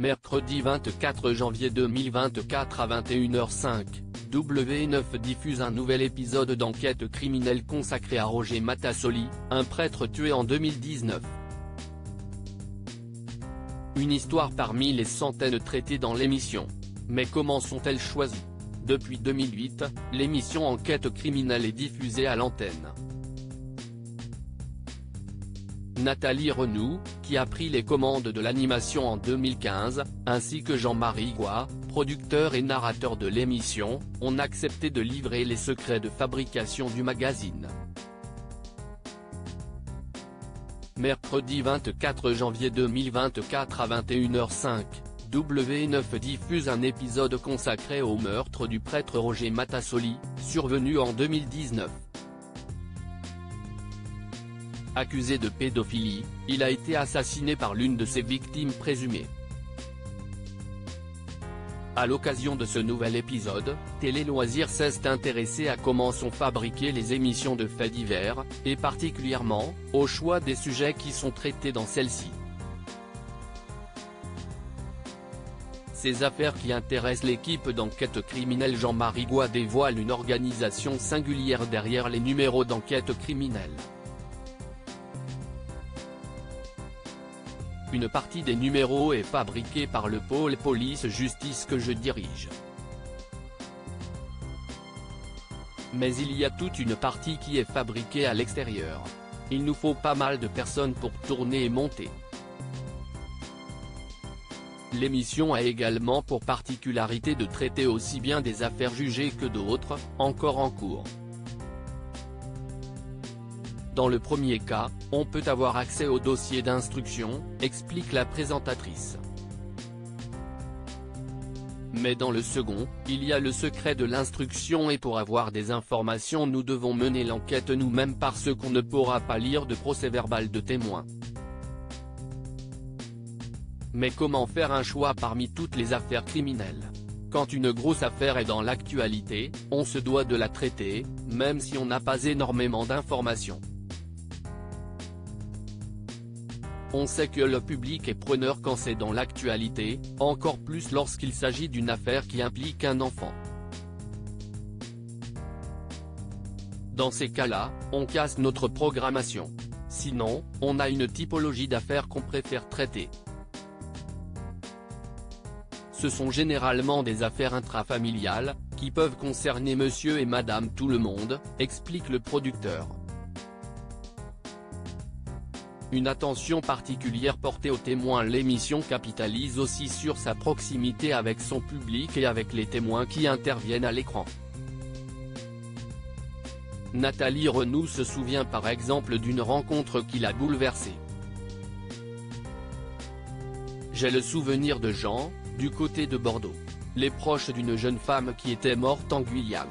Mercredi 24 janvier 2024 à 21h05, W9 diffuse un nouvel épisode d'enquête criminelle consacré à Roger Matassoli, un prêtre tué en 2019. Une histoire parmi les centaines traitées dans l'émission. Mais comment sont-elles choisies? Depuis 2008, l'émission Enquête criminelle est diffusée à l'antenne. Nathalie Renou, qui a pris les commandes de l'animation en 2015, ainsi que Jean-Marie Goua, producteur et narrateur de l'émission, ont accepté de livrer les secrets de fabrication du magazine. Mercredi 24 janvier 2024 à 21h05, W9 diffuse un épisode consacré au meurtre du prêtre Roger Matassoli, survenu en 2019. Accusé de pédophilie, il a été assassiné par l'une de ses victimes présumées. À l'occasion de ce nouvel épisode, Télé Loisirs s'est intéressé à comment sont fabriquées les émissions de faits divers, et particulièrement, au choix des sujets qui sont traités dans celles-ci. Ces affaires qui intéressent l'équipe d'enquête criminelle Jean-Marie Goua dévoilent une organisation singulière derrière les numéros d'enquête criminelle. Une partie des numéros est fabriquée par le pôle police-justice que je dirige. Mais il y a toute une partie qui est fabriquée à l'extérieur. Il nous faut pas mal de personnes pour tourner et monter. L'émission a également pour particularité de traiter aussi bien des affaires jugées que d'autres, encore en cours. Dans le premier cas, on peut avoir accès au dossier d'instruction, explique la présentatrice. Mais dans le second, il y a le secret de l'instruction et pour avoir des informations nous devons mener l'enquête nous-mêmes parce qu'on ne pourra pas lire de procès-verbal de témoins. Mais comment faire un choix parmi toutes les affaires criminelles? Quand une grosse affaire est dans l'actualité, on se doit de la traiter, même si on n'a pas énormément d'informations. On sait que le public est preneur quand c'est dans l'actualité, encore plus lorsqu'il s'agit d'une affaire qui implique un enfant. Dans ces cas-là, on casse notre programmation. Sinon, on a une typologie d'affaires qu'on préfère traiter. Ce sont généralement des affaires intrafamiliales, qui peuvent concerner monsieur et madame tout le monde, explique le producteur. Une attention particulière portée aux témoins. L'émission capitalise aussi sur sa proximité avec son public et avec les témoins qui interviennent à l'écran. Nathalie Renou se souvient par exemple d'une rencontre qui l'a bouleversée. J'ai le souvenir de Jean, du côté de Bordeaux. Les proches d'une jeune femme qui était morte en Guyane.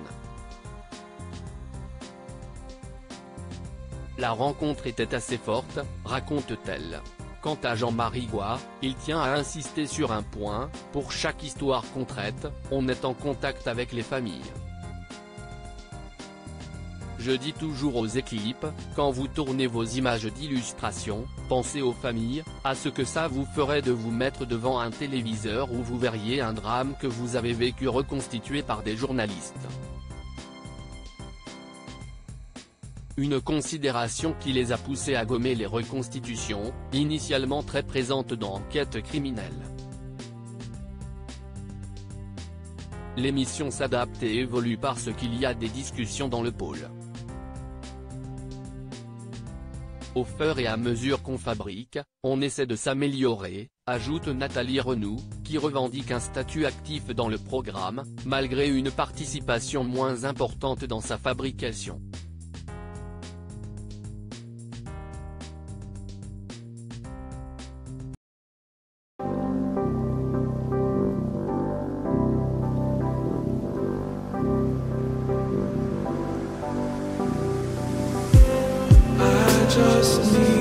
La rencontre était assez forte, raconte-t-elle. Quant à Jean-Marie Goua, il tient à insister sur un point, pour chaque histoire qu'on traite, on est en contact avec les familles. Je dis toujours aux équipes, quand vous tournez vos images d'illustration, pensez aux familles, à ce que ça vous ferait de vous mettre devant un téléviseur où vous verriez un drame que vous avez vécu reconstitué par des journalistes. Une considération qui les a poussés à gommer les reconstitutions, initialement très présentes dans Enquête criminelle. L'émission s'adapte et évolue parce qu'il y a des discussions dans le pôle. Au fur et à mesure qu'on fabrique, on essaie de s'améliorer, ajoute Nathalie Renou, qui revendique un statut actif dans le programme, malgré une participation moins importante dans sa fabrication. Just need